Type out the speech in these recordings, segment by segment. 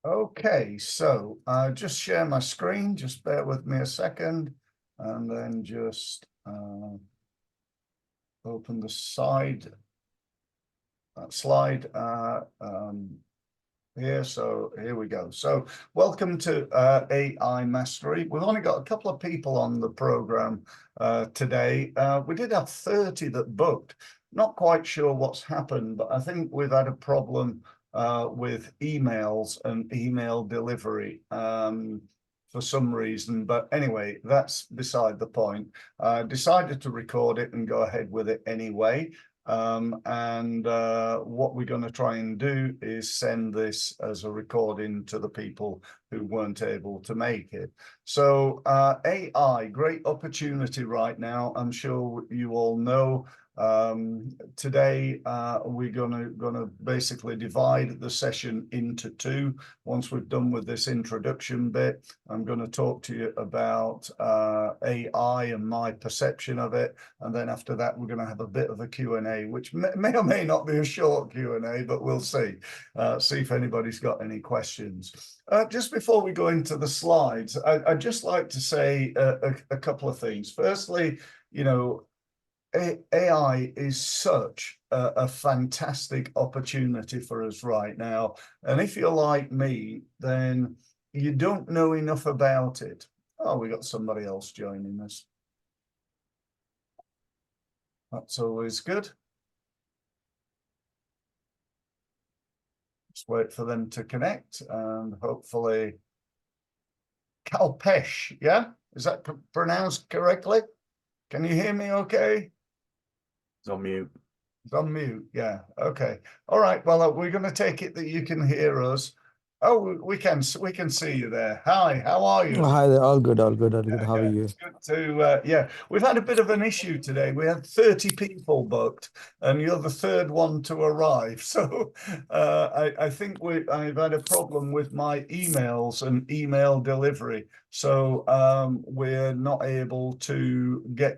Okay, so just share my screen. Just bear with me a second, and then just open the slide here. So here we go. So welcome to AI Mastery. We've only got a couple of people on the program today. We did have 30 that booked. Not quite sure what's happened, but I think we've had a problem with emails and email delivery for some reason. But anyway, that's beside the point. I decided to record it and go ahead with it anyway. What we're going to try and do is send this as a recording to the people who weren't able to make it. So AI, great opportunity right now. I'm sure you all know. Today we're gonna basically divide the session into two. Once we've done with this introduction bit, I'm going to talk to you about AI and my perception of it, and then after that we're going to have a bit of a Q&A, which may or may not be a short Q&A, but we'll see. See if anybody's got any questions. Just before we go into the slides, I'd just like to say a couple of things. Firstly, you know, AI is such a fantastic opportunity for us right now. And if you're like me, then you don't know enough about it. Oh, we got somebody else joining us. That's always good. Just wait for them to connect and hopefully Kalpesh, yeah? Is that pronounced correctly? Can you hear me okay? It's on mute. It's on mute, yeah. Okay. All right. Well, we're going to take it that you can hear us. Oh, we can see you there. Hi, how are you? Hi there. All good, all good, all good. How are Yeah, you? it's good to, yeah, we've had a bit of an issue today. We had 30 people booked, and you're the third one to arrive. So I think I've had a problem with my emails and email delivery. So we're not able to get,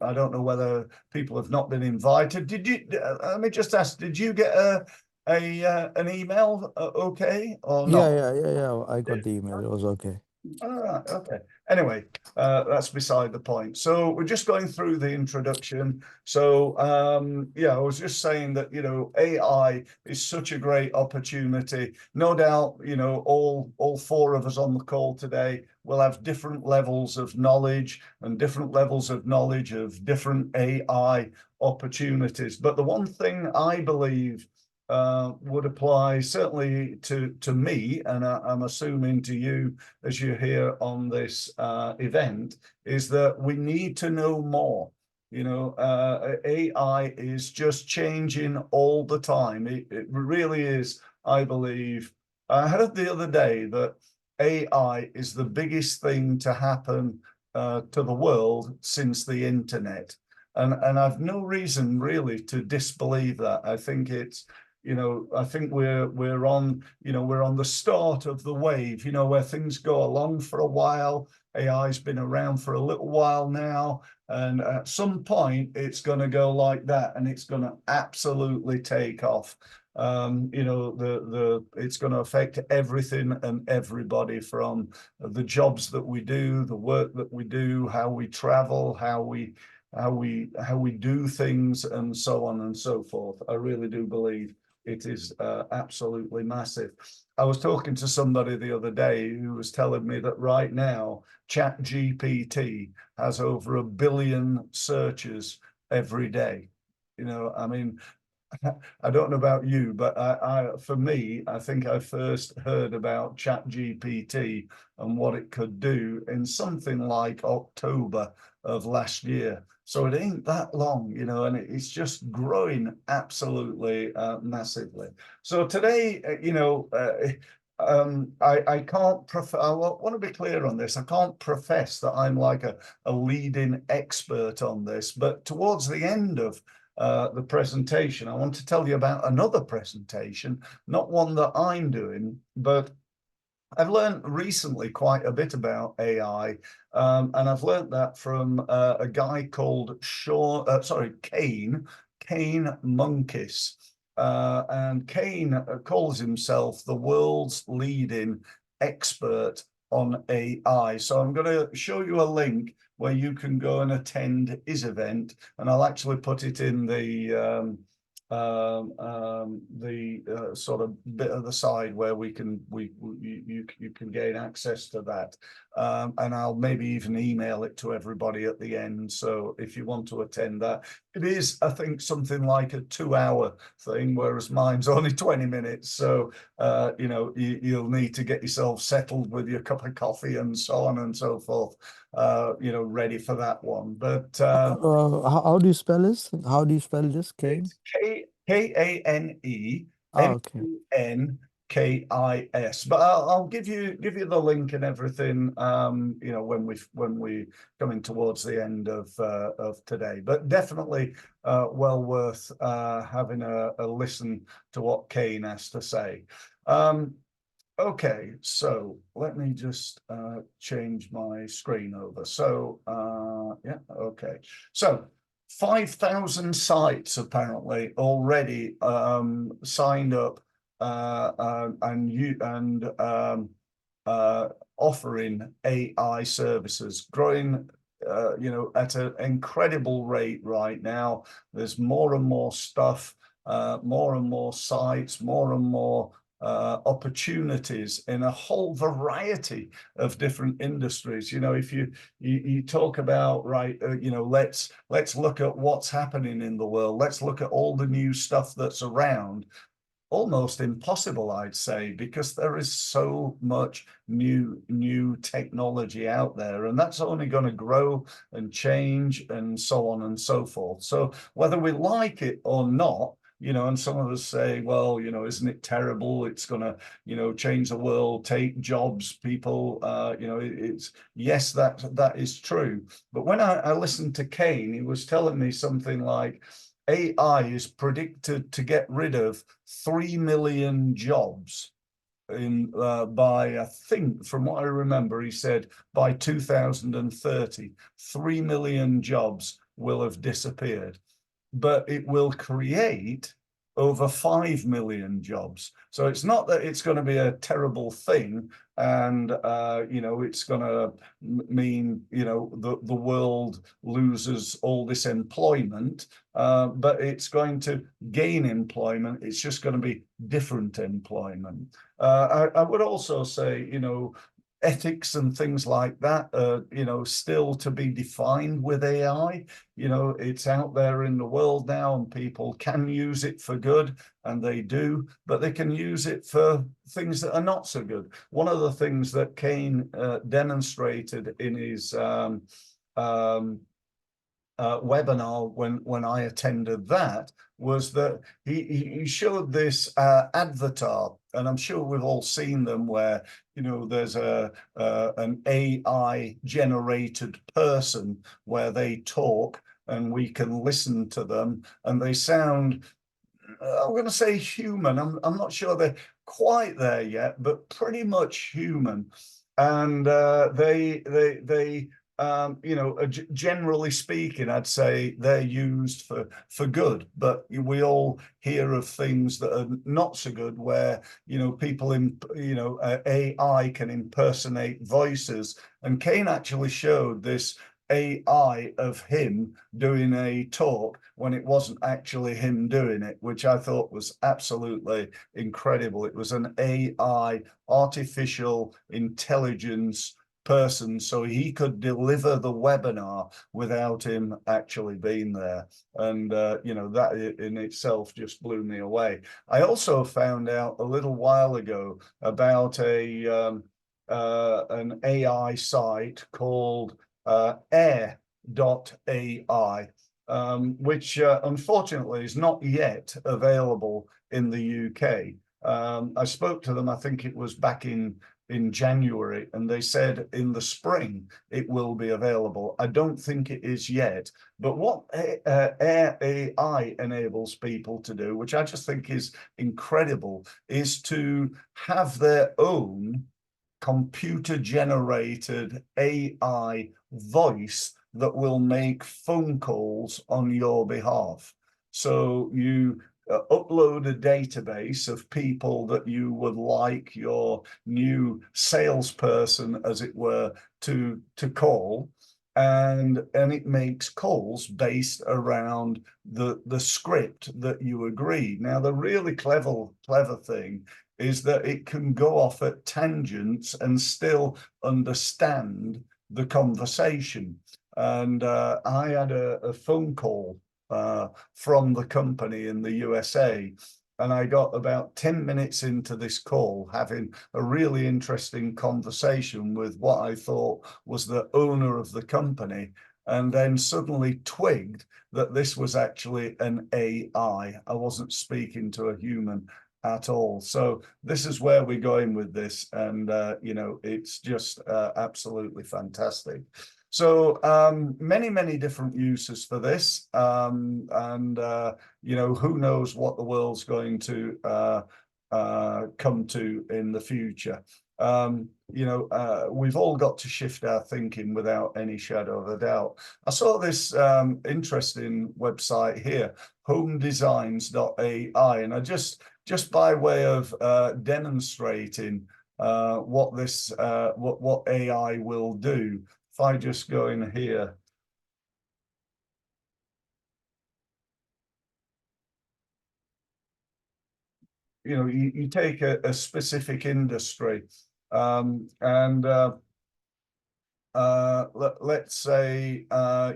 I don't know whether people have not been invited. Did you, let me just ask, did you get an email okay or not? Yeah. I got the email. It was okay. All right, okay. Anyway, that's beside the point. So we're just going through the introduction. So yeah, I was just saying that, AI is such a great opportunity. No doubt, all four of us on the call today will have different levels of knowledge and different levels of knowledge of different AI opportunities. But the one thing I believe would apply certainly to me, and I'm assuming to you as you're here on this event, is that we need to know more. AI is just changing all the time. It really is, I believe. I heard the other day that AI is the biggest thing to happen to the world since the internet. And I've no reason really to disbelieve that. I think it's, I think we're on the start of the wave, where things go along for a while. AI's been around for a little while now, and at some point it's going to go like that, and it's going to absolutely take off. It's going to affect everything and everybody, from the jobs that we do, the work that we do, how we travel, how we do things, and so on and so forth. I really do believe it is absolutely massive. I was talking to somebody the other day who was telling me that right now, ChatGPT has over 1 billion searches every day. I mean, I don't know about you, but for me, I think I first heard about ChatGPT and what it could do in something like October of last year. So it ain't that long, and it's just growing absolutely massively. So today, I can't I want to be clear on this. I can't profess that I'm like a leading expert on this, but towards the end of the presentation, I want to tell you about another presentation, not one that I'm doing, but I've learned recently quite a bit about AI, and I've learned that from a guy called Kane Monkis. and Kane calls himself the world's leading expert on AI. So I'm going to show you a link where you can go and attend his event, and I'll actually put it in the sort of bit of the side where you can gain access to that, and I'll maybe even email it to everybody at the end. So if you want to attend that, it is, I think, something like a 2-hour thing, whereas mine's only 20 minutes. So you know, you'll need to get yourself settled with your cup of coffee and so on and so forth, you know, ready for that one. But How do you spell this? How do you spell this, Kane? it's K-A-N-E Okay. Munkis. But I'll give you the link and everything, you know, when we coming towards the end of today. But definitely well worth having a listen to what Kane has to say. Okay, so let me just change my screen over. So yeah, okay. So 5,000 sites apparently already signed up offering AI services, growing you know, at an incredible rate right now. There's more and more stuff, more and more sites, more and more opportunities in a whole variety of different industries. You know, if you talk about, right, you know, let's look at what's happening in the world, let's look at all the new stuff that's around. Almost impossible, I'd say, because there is so much new technology out there, and that's only going to grow and change and so on and so forth. So whether we like it or not, you know, and some of us say, well, you know, isn't it terrible? It's going to, you know, change the world, take jobs, people, you know, it's, yes, that is true. But when I listened to Kane, he was telling me something like, AI is predicted to get rid of 3 million jobs in by, I think, from what I remember, he said by 2030, 3 million jobs will have disappeared, but it will create over 5 million jobs. So it's not that it's going to be a terrible thing, and you know, it's going to mean, you know, the world loses all this employment, but it's going to gain employment. It's just going to be different employment. I would also say, you know, ethics and things like that are, you know, still to be defined with AI. You know, it's out there in the world now, and people can use it for good, and they do, but they can use it for things that are not so good. One of the things that Kane demonstrated in his webinar when I attended that was that he showed this avatar, and I'm sure we've all seen them, where, you know, there's an AI generated person where they talk and we can listen to them, and they sound, I'm going to say human. I'm not sure they're quite there yet, but pretty much human. And you know, generally speaking, I'd say they're used for good. But we all hear of things that are not so good, where, you know, people in, you know, AI can impersonate voices. And Kane actually showed this AI of him doing a talk when it wasn't actually him doing it, which I thought was absolutely incredible. It was an AI, artificial intelligence person, so he could deliver the webinar without him actually being there. And you know, that in itself just blew me away. I also found out a little while ago about an AI site called air.ai, which unfortunately is not yet available in the UK. I spoke to them, I think it was back in January, and they said in the spring it will be available. I don't think it is yet, but what Air AI enables people to do, which I just think is incredible, is to have their own computer-generated AI voice that will make phone calls on your behalf. So you upload a database of people that you would like your new salesperson, as it were, to call. And it makes calls based around the script that you agree. Now, the really clever thing is that it can go off at tangents and still understand the conversation. And I had a phone call from the company in the USA, and I got about 10 minutes into this call having a really interesting conversation with what I thought was the owner of the company, and then suddenly twigged that this was actually an AI. I wasn't speaking to a human at all. So this is where we're going with this, and you know, it's just absolutely fantastic. So many different uses for this, and you know, who knows what the world's going to come to in the future. You know, we've all got to shift our thinking without any shadow of a doubt. I saw this interesting website here, homedesigns.ai, and I just by way of demonstrating what this what AI will do. If I just go in here, you know, you take a specific industry, and let's say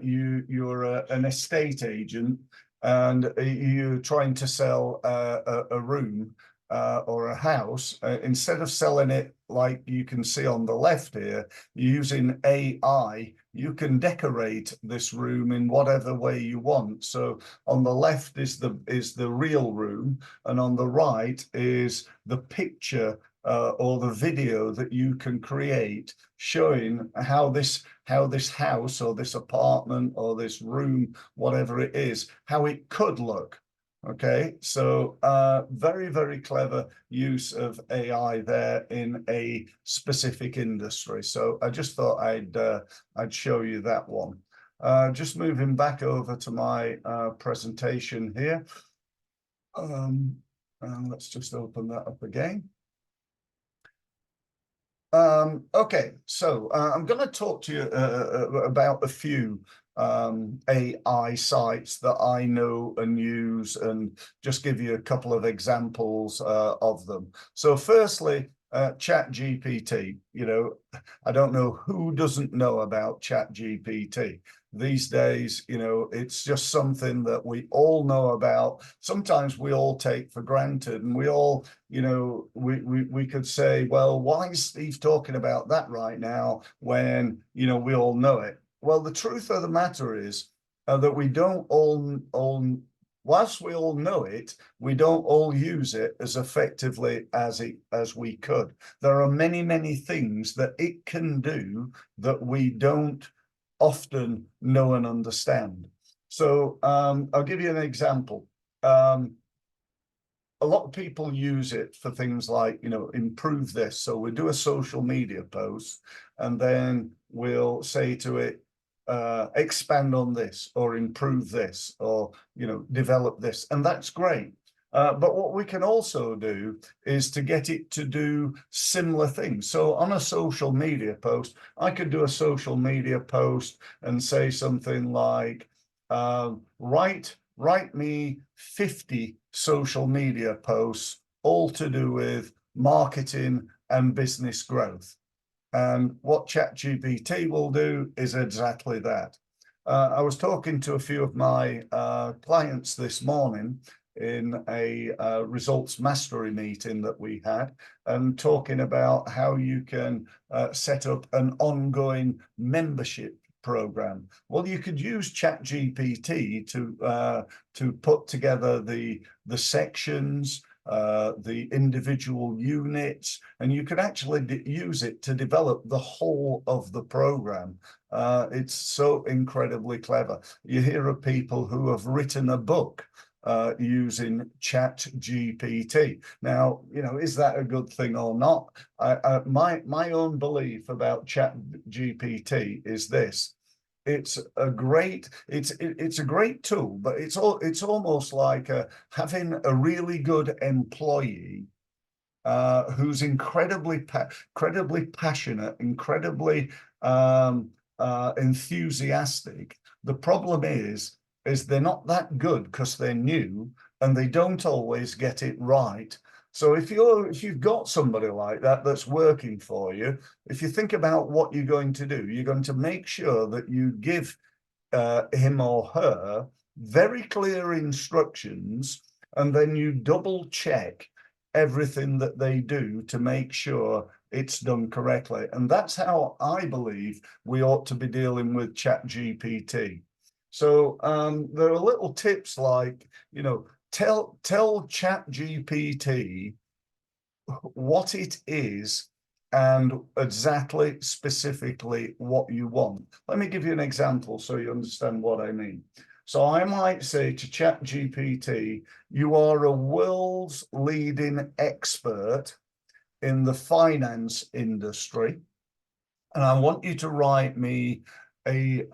you're an estate agent, and you're trying to sell a room or a house. Instead of selling it like you can see on the left here, using AI, you can decorate this room in whatever way you want. So on the left is the real room, and on the right is the picture or the video that you can create showing how this house or this apartment or this room, whatever it is, how it could look. Okay, so very clever use of AI there in a specific industry. So I just thought I'd show you that one. Just moving back over to my presentation here. And let's just open that up again. Okay, so I'm going to talk to you about a few AI sites that I know and use, and just give you a couple of examples of them. So firstly, ChatGPT. You know, I don't know who doesn't know about ChatGPT. These days, you know, it's just something that we all know about. Sometimes we all take for granted, and we all, you know, we could say, well, why is Steve talking about that right now when, you know, we all know it? Well, the truth of the matter is that we don't all, whilst we all know it, we don't all use it as effectively as we could. There are many things that it can do that we don't often know and understand. So I'll give you an example. A lot of people use it for things like, you know, improve this. So we do a social media post, and then we'll say to it, expand on this, or improve this, or, you know, develop this. And that's great. But what we can also do is to get it to do similar things. So on a social media post, I could do a social media post and say something like, write me 50 social media posts, all to do with marketing and business growth. And what ChatGPT will do is exactly that. I was talking to a few of my clients this morning in a results mastery meeting that we had, and talking about how you can set up an ongoing membership program. Well, you could use ChatGPT to put together the sections, the individual units, and you could actually use it to develop the whole of the program. It's so incredibly clever. You hear of people who have written a book using ChatGPT. Now, you know, is that a good thing or not? My own belief about ChatGPT is this: it's a great it's a great tool, but it's almost like having a really good employee who's incredibly passionate, incredibly enthusiastic. The problem is they're not that good because they're new and they don't always get it right. So if you've got somebody like that that's working for you, if you think about what you're going to do, you're going to make sure that you give him or her very clear instructions, and then you double check everything that they do to make sure it's done correctly. And that's how I believe we ought to be dealing with ChatGPT. So there are little tips like, you know, tell ChatGPT what it is and exactly specifically what you want. Let me give you an example so you understand what I mean. So I might say to ChatGPT, you are a world's leading expert in the finance industry, and I want you to write me a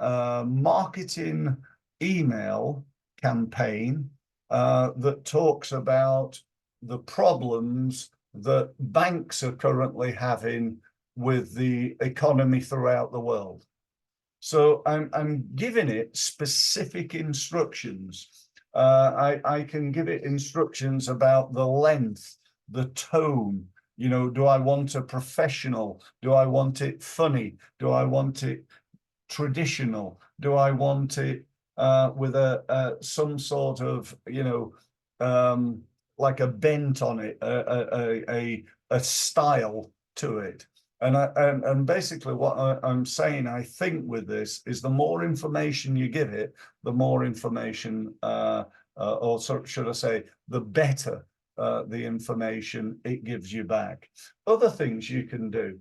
marketing email campaign that talks about the problems that banks are currently having with the economy throughout the world. So I'm giving it specific instructions. I can give it instructions about the length, the tone. You know, do I want a professional? Do I want it funny? Do I want it traditional? Do I want it with some sort of, you know, like a bent on it, a style to it? And basically what I'm saying, I think with this is the more information you give it, the more information, or should I say, the better the information it gives you back. Other things you can do.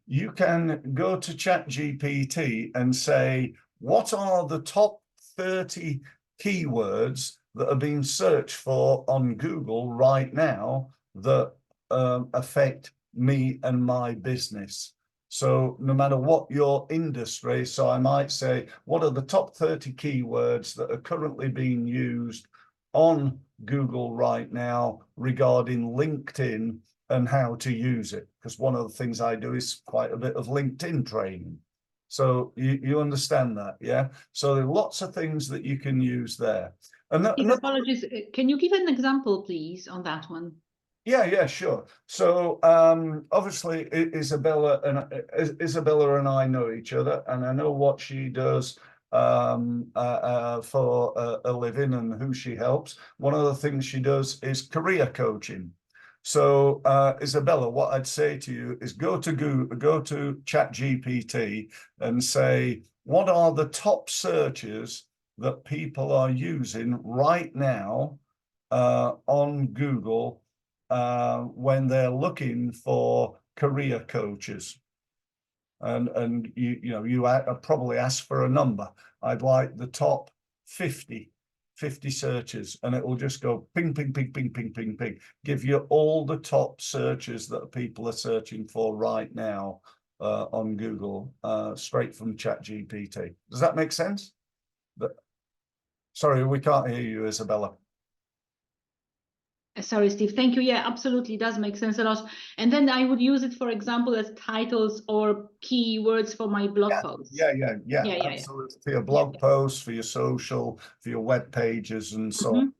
You can go to ChatGPT and say, what are the top 30 keywords that are being searched for on Google right now that affect me and my business? So no matter what your industry, so I might say, what are the top 30 keywords that are currently being used on Google right now regarding LinkedIn and how to use it? Because one of the things I do is quite a bit of LinkedIn training. So you understand that, yeah? So there are lots of things that you can use there. And apologies, can you give an example, please, on that one? Yeah, sure. So obviously Isabella and I know each other, and I know what she does for a living and who she helps. One of the things she does is career coaching. So Isabella, what I'd say to you is go to ChatGPT and say, what are the top searches that people are using right now on Google when they're looking for career coaches? And you probably ask for a number. I'd like the top 50 searches, and it will just go ping, ping, ping, ping, ping, ping, ping, give you all the top searches that people are searching for right now on Google, straight from ChatGPT. Does that make sense? Sorry, we can't hear you, Isabella. Sorry, Steve. Thank you. Yeah, absolutely. It does make sense a lot. And then I would use it, for example, as titles or keywords for my blog posts. Yeah, absolutely. For your blog posts, for your social, for your web pages, and so on.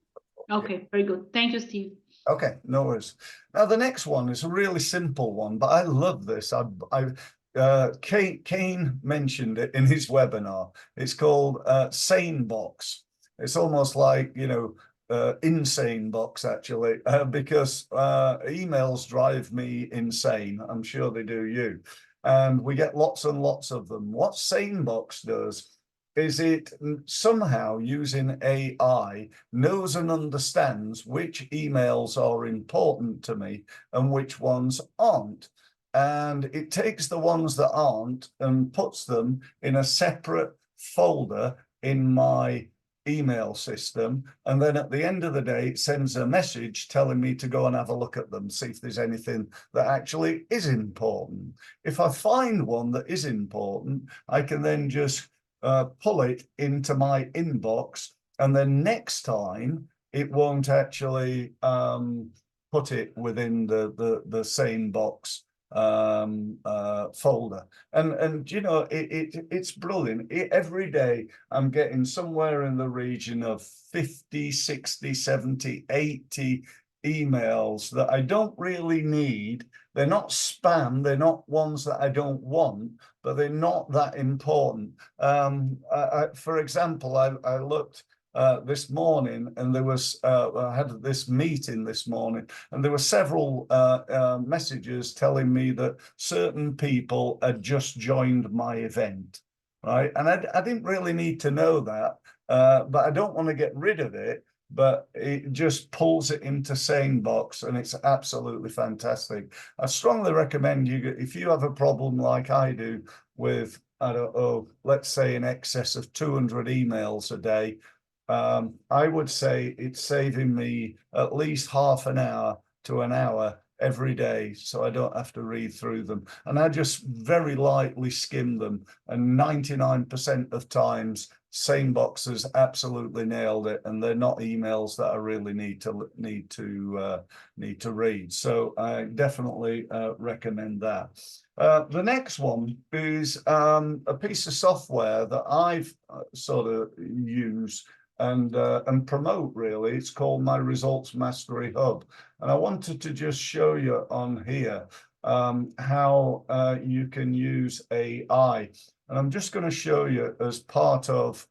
Okay, very good. Thank you, Steve. Okay, no worries. Now the next one is a really simple one, but I love this. Kane mentioned it in his webinar. It's called SaneBox. It's almost like, you know, insane box actually, because emails drive me insane. I'm sure they do you, and we get lots and lots of them. What SaneBox does is it somehow, using AI, knows and understands which emails are important to me and which ones aren't. And it takes the ones that aren't and puts them in a separate folder in my email system, and then at the end of the day it sends a message telling me to go and have a look at them, see if there's anything that actually is important. If I find one that is important, I can then just pull it into my inbox, and then next time it won't actually put it within the same box folder. And you know, it's brilliant. Every day I'm getting somewhere in the region of 50, 60, 70, 80 emails that I don't really need. They're not spam, they're not ones that I don't want, but they're not that important. For example, I looked this morning, and there was I had this meeting this morning, and there were several messages telling me that certain people had just joined my event, right? And I didn't really need to know that, but I don't want to get rid of it. But it just pulls it into SaneBox, and it's absolutely fantastic. I strongly recommend you, if you have a problem like I do with, I don't know, let's say in excess of 200 emails a day, I would say it's saving me at least half an hour to an hour every day, so I don't have to read through them. And I just very lightly skim them, and 99% of times SaneBox has absolutely nailed it, and they're not emails that I really need to read. So I definitely recommend that. The next one is a piece of software that I've sort of used and promote, really. It's called my Results Mastery Hub, and I wanted to just show you on here how you can use AI. And I'm just going to show you as part of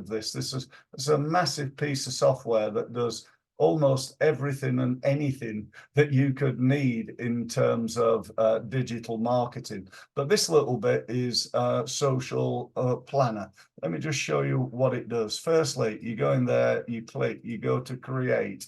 this. This is a massive piece of software that does almost everything and anything that you could need in terms of digital marketing. But this little bit is social planner. Let me just show you what it does. Firstly, you go in there, you click, you go to create.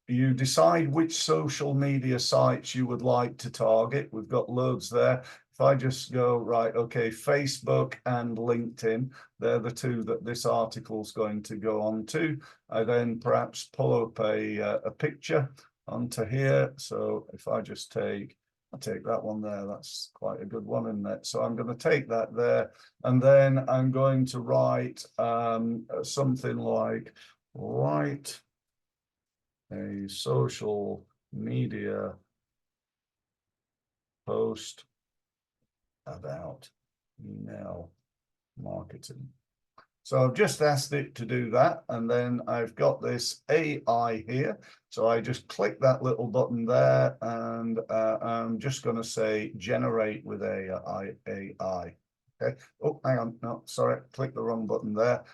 You decide which social media sites you would like to target. We've got loads there. If I just go, right, okay, Facebook and LinkedIn, they're the two that this article is going to go on to. I then perhaps pull up a picture onto here. So if I just I'll take that one there. That's quite a good one, isn't it? So I'm going to take that there, and then I'm going to write something like, write a social media post about email marketing. So I've just asked it to do that, and then I've got this AI here. So I just click that little button there, and I'm just going to say generate with AI. Okay. Oh, hang on. No, sorry. Click the wrong button there.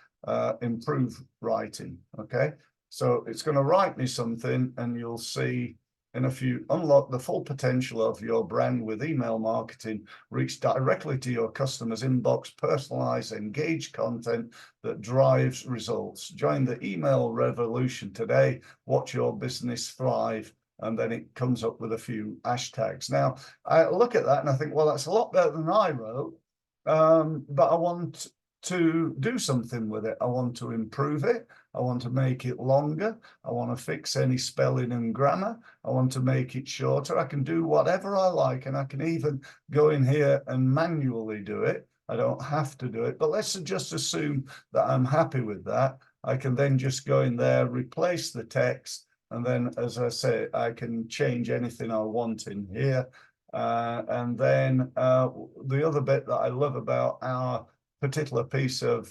Improve writing. Okay. So it's going to write me something, and you'll see in a few, unlock the full potential of your brand with email marketing, reach directly to your customers' inbox, personalize, engage content that drives results. Join the email revolution today, watch your business thrive. And then it comes up with a few hashtags. Now, I look at that and I think, well, that's a lot better than I wrote, but I want to do something with it. I want to improve it. I want to make it longer. I want to fix any spelling and grammar. I want to make it shorter. I can do whatever I like, and I can even go in here and manually do it. I don't have to do it, but let's just assume that I'm happy with that. I can then just go in there, replace the text, and then, as I say, I can change anything I want in here. And then the other bit that I love about our particular piece of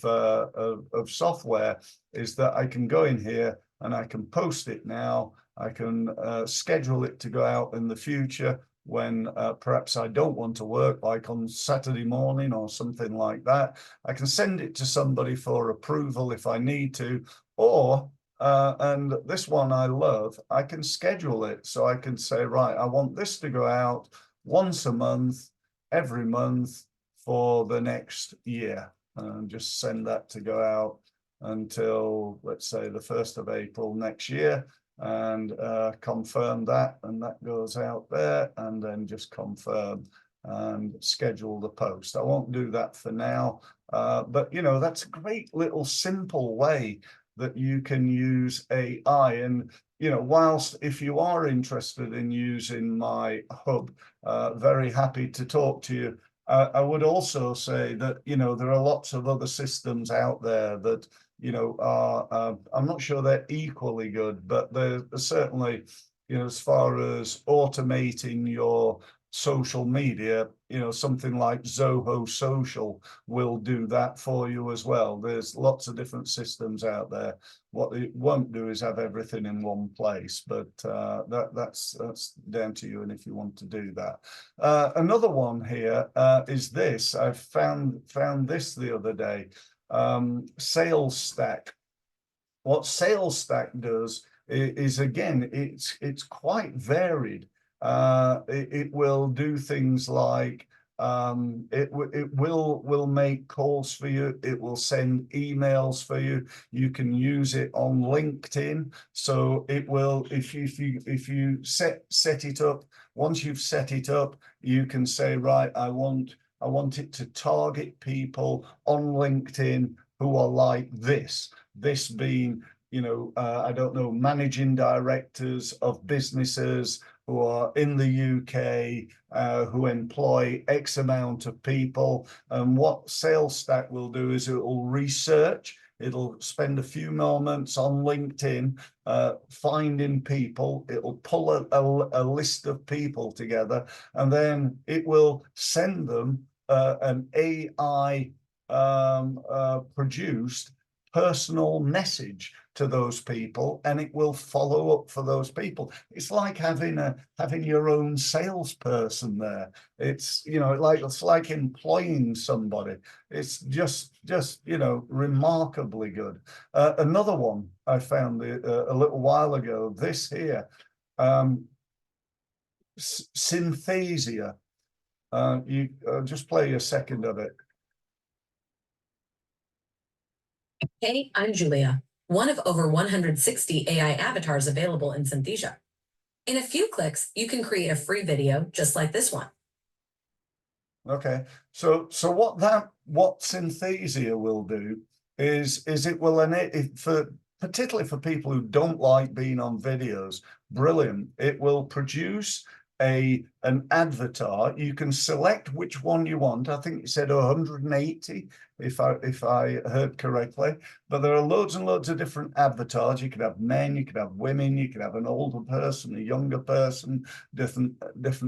software is that I can go in here and I can post it now. I can schedule it to go out in the future when perhaps I don't want to work, like on Saturday morning or something like that. I can send it to somebody for approval if I need to, or and this one I love, I can schedule it. So I can say, right, I want this to go out once a month, every month, for the next year, and just send that to go out until, let's say, the 1st of April next year, and confirm that, and that goes out there, and then just confirm. and schedule the post. I won't do that for now, but you know, that's a great little simple way that you can use AI. And you know, whilst if you are interested in using my hub, very happy to talk to you. I would also say that, you know, there are lots of other systems out there that, you know, are, I'm not sure they're equally good, but they're certainly, you know, as far as automating your social media, you know, something like Zoho Social will do that for you as well. There's lots of different systems out there. What it won't do is have everything in one place, but that's down to you, and if you want to do that. Another one here is this. I found this the other day. Sales Stack. What Sales Stack does is again, it's quite varied. It will do things like it will make calls for you. It will send emails for you. You can use it on LinkedIn. So it will, if you set it up, once you've set it up, you can say, right, I want it to target people on LinkedIn who are like this being, you know, I don't know, managing directors of businesses who are in the UK, who employ X amount of people. And what Sales Stack will do is it will research. It'll spend a few moments on LinkedIn finding people. It'll pull a list of people together, and then it will send them an AI produced personal message to those people, and it will follow up for those people. It's like having your own salesperson there. It's, you know, it's like employing somebody. It's just you know, remarkably good. Another one I found a little while ago, this here, Synthesia. You just play a second of it. Hey, I'm Julia, one of over 160 AI avatars available in Synthesia. In a few clicks, you can create a free video just like this one. Okay, so what Synthesia will do is it will particularly for people who don't like being on videos, brilliant. It will produce an avatar. You can select which one you want. I think you said 180, if I heard correctly. But there are loads and loads of different avatars. You could have men, you could have women, you could have an older person, a younger person, different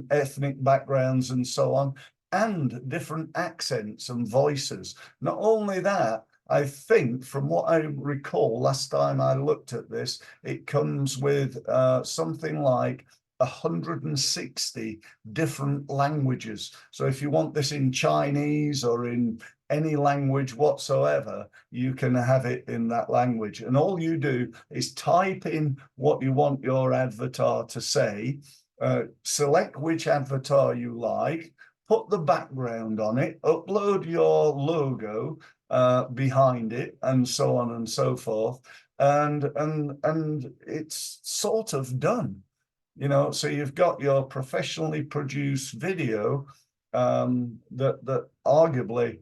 ethnic backgrounds, and so on, and different accents and voices. Not only that, I think from what I recall last time I looked at this, it comes with something like 160 different languages. So if you want this in Chinese or in any language whatsoever, you can have it in that language. And all you do is type in what you want your avatar to say, select which avatar you like, put the background on it, upload your logo behind it, and so on and so forth. And it's sort of done. You know, so you've got your professionally produced video that arguably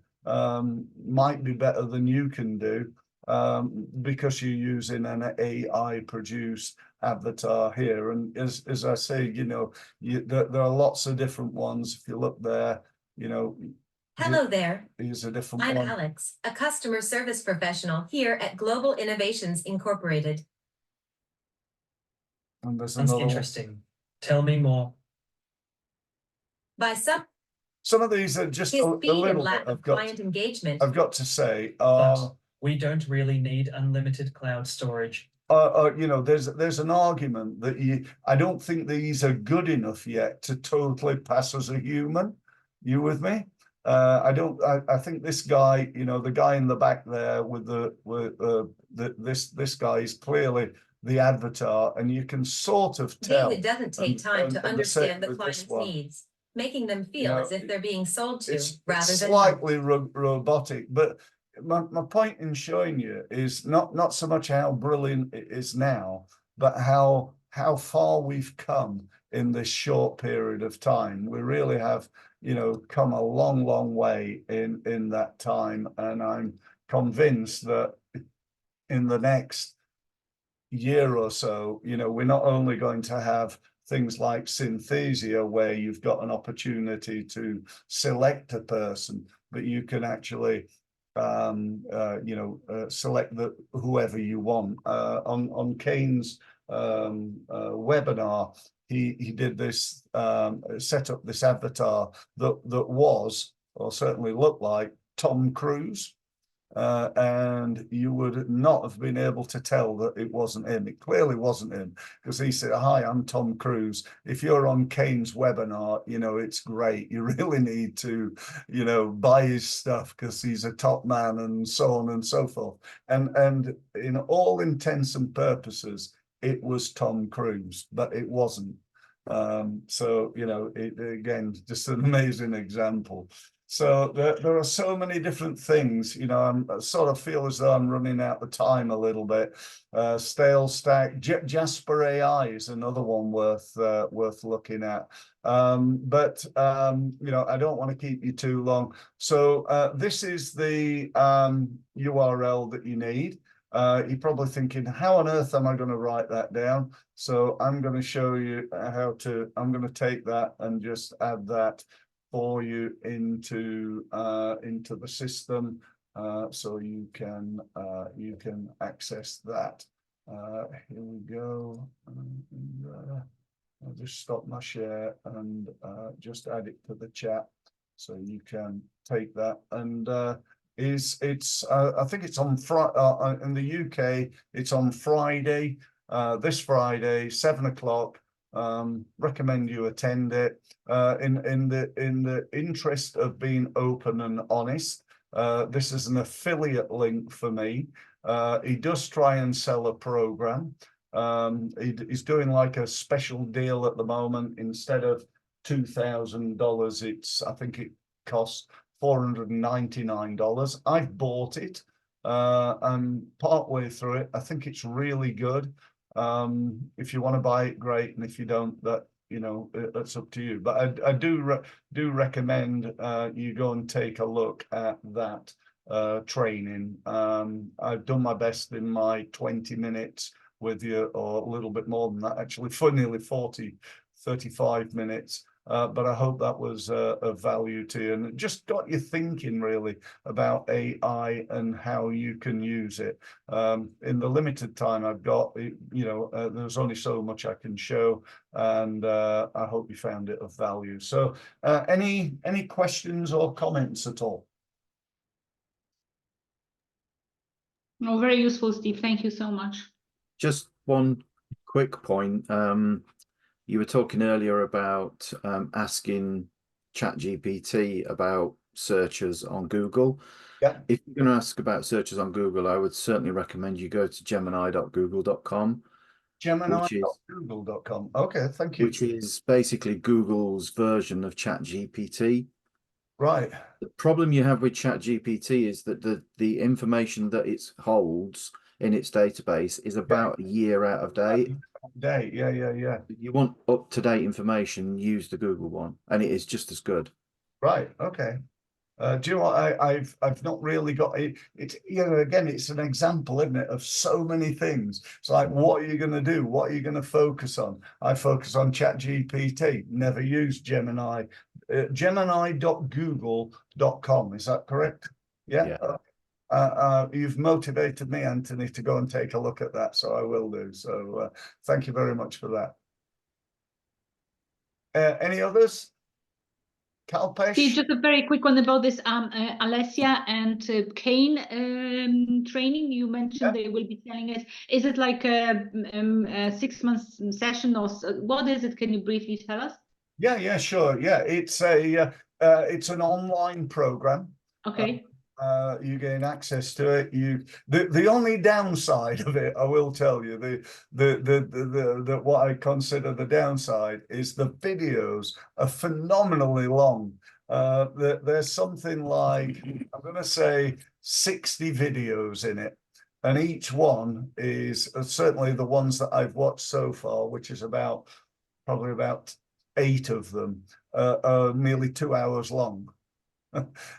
might be better than you can do because you're using an AI produced avatar here. And as I say, you know, there are lots of different ones. If you look there, you know. Hello there. Here's a different I'm one. Alex, a customer service professional here at Global Innovations Incorporated. And there's Sounds another interesting. one. Tell me more. By Some of these are just his a speed and little lack bit. of client engagement. I've got to say, But we don't really need unlimited cloud storage. you know, there's an argument that I don't think these are good enough yet to totally pass as a human. You with me? I think this guy, you know, the guy in the back there with this guy is clearly the avatar, and you can sort of tell. David doesn't take time to understand the client's needs, making them feel You know, as if they're being sold to it's rather than slightly robotic. But my point in showing you is not so much how brilliant it is now, but how how far we've come in this short period of time. We really have, you know, come a long, long way in that time. And I'm convinced that in the next year or so, you know, we're not only going to have things like Synthesia, where you've got an opportunity to select a person, but you can actually select whoever you want. On Kane's webinar, he did this, set up this avatar that was, or certainly looked like, Tom Cruise. And you would not have been able to tell that it wasn't him. It clearly wasn't him, because he said, "Hi, I'm Tom Cruise. If you're on Kane's webinar, you know, it's great. You really need to, you know, buy his stuff because he's a top man," and so on and so forth. And in all intents and purposes, it was Tom Cruise, but it wasn't. So, you know, again, just an amazing example. So there are so many different things, you know. I sort of feel as though I'm running out of time a little bit. Stale Stack, Jasper AI is another one worth looking at. You know, I don't want to keep you too long. So this is the URL that you need. You're probably thinking, how on earth am I going to write that down? So I'm going to show you how to. I'm going to take that and just add that for you into the system, so you can access that. Here we go. I'll just stop my share and just add it to the chat, so you can take that. And it's I think it's on Friday in the UK. It's on Friday, this Friday, 7 o'clock. Recommend you attend it. In the interest of being open and honest, this is an affiliate link for me. He does try and sell a program. He's doing like a special deal at the moment. Instead of $2,000, I think it costs $499. I've bought it. I'm partway through it. I think it's really good. If you want to buy it, great, and if you don't, that, you know, that's up to you. But I do recommend you go and take a look at that training. I've done my best in my 20 minutes with you, or a little bit more than that, actually, for nearly 35 minutes. But I hope that was of value to you, and it just got you thinking really about AI and how you can use it. In the limited time I've got, you know, there's only so much I can show, and I hope you found it of value. So any questions or comments at all? No, very useful, Steve. Thank you so much. Just one quick point. You were talking earlier about asking ChatGPT about searches on Google. Yeah. If you're going to ask about searches on Google, I would certainly recommend you go to gemini.google.com. Gemini.google.com. Okay, thank you. Which is basically Google's version of ChatGPT. Right. The problem you have with ChatGPT is that the information that it holds in its database is about a year out of date. Yeah. If you want up-to-date information, use the Google one, and it is just as good. Right. Okay. Do you know what? I've not really got it. It's, you know, again, it's an example, isn't it, of so many things. It's like, what are you going to do? What are you going to focus on? I focus on ChatGPT. Never used Gemini. Gemini.google.com. Is that correct? Yeah. You've motivated me, Anthony, to go and take a look at that, so I will do. So thank you very much for that. Any others? Kalpesh? Steve, just a very quick one about this Alessia and Kane training. You mentioned they will be selling it. Is it like a 6-month session, or what is it? Can you briefly tell us? Yeah, sure. Yeah, it's an online program. Okay. You gain access to it. The only downside of it, I will tell you, the what I consider the downside is the videos are phenomenally long. There's something like, I'm going to say 60 videos in it. and each one is certainly the ones that I've watched so far, which is probably about 8 of them, are nearly 2 hours long.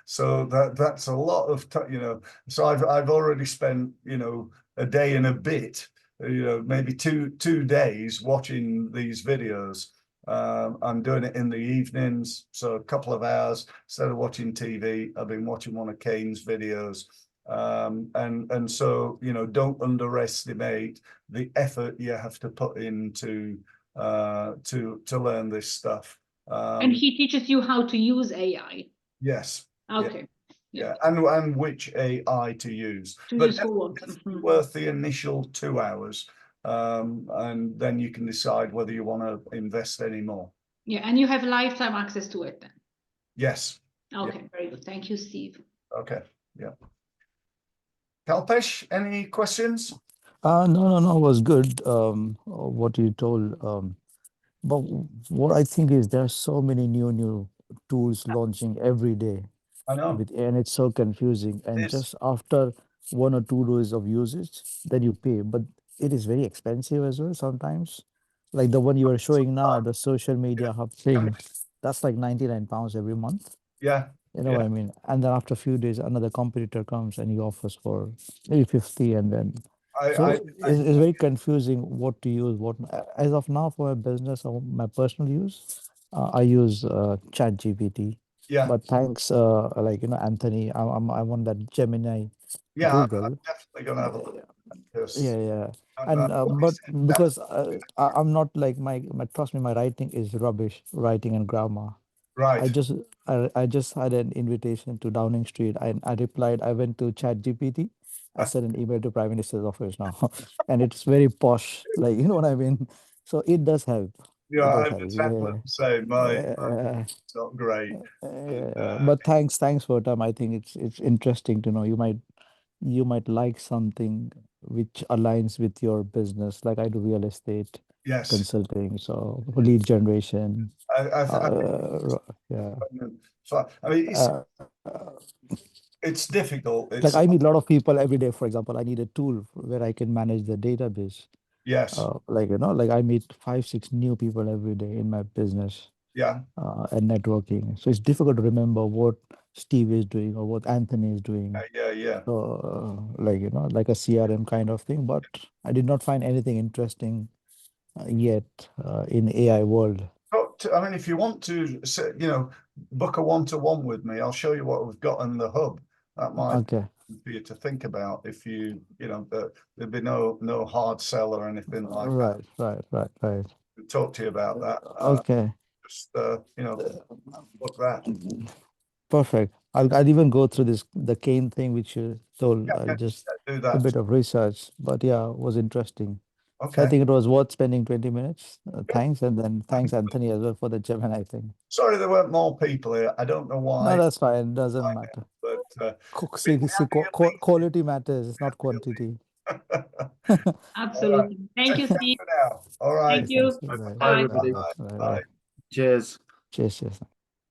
So that's a lot of time, so I've already spent, a day and a bit, maybe two days watching these videos. I'm doing it in the evenings, so a couple of hours instead of watching TV. I've been watching one of Kane's videos. And so, don't underestimate the effort you have to put into to learn this stuff. And he teaches you how to use AI. Yes. Okay. Yeah, and which AI to use. But use for what? definitely worth the initial 2 hours, and then you can decide whether you want to invest any more. Yeah, and you have lifetime access to it then. Yes. Okay, very good. Thank you, Steve. Okay. Yeah. Kalpesh, any questions? No, was good. What you told. But what I think is there are so many new tools launching every day I know. and it's so confusing. And just after 1 or 2 days of usage, then you pay. But it is very expensive as well sometimes. Like the one you are showing now, the social media hub thing, that's like £99 every month. Yeah. You know what I mean? And then after a few days, another competitor comes and he offers for maybe 50, and then it's very confusing what to use. As of now, for my business or my personal use, I use Chat GPT. Yeah. But thanks, Anthony, I want that Gemini, Yeah, Google. I'm definitely gonna have a look at this. Yeah. And but because I'm not like my trust me, my writing is rubbish, writing and grammar. Right. I just had an invitation to Downing Street. I replied. I went to Chat GPT. I sent an email to Prime Minister's office now, and it's very posh. Like, you know what I mean. So it does help. Yeah, It does I'm help. exactly the same. It's not great. But thanks for your time. I think it's interesting to know. You might like something which aligns with your business. Like I do real estate Yes. consulting, so lead generation. Yeah. So I mean, it's difficult. Like I meet a lot of people every day. For example, I need a tool where I can manage the database. Yes. Like I meet 5-6 new people every day in my business. Yeah. And networking. So it's difficult to remember what Steve is doing or what Anthony is doing. Yeah. So like a CRM kind of thing. But I did not find anything interesting yet in AI world. I mean, if you want to, book a one-to-one with me, I'll show you what we've got in the hub. That might be for you to think about. If there'd be no hard sell or anything like that. Right. We'll talk to you about that. Okay. Just book that. Perfect. I'll even go through the cane thing which you told. I'll just do a that. bit of research. But yeah, it was interesting. Okay. So I think it was worth spending 20 minutes. Thanks. And then thanks, Anthony, as well for the Gemini thing. Sorry there weren't more people here. I don't know why. No, that's fine. It doesn't matter. But quality matters. It's not quantity. Absolutely. Thank you, Steve. For now. All right. Thank you. Bye, Bye. everybody. Bye. Cheers. Cheers.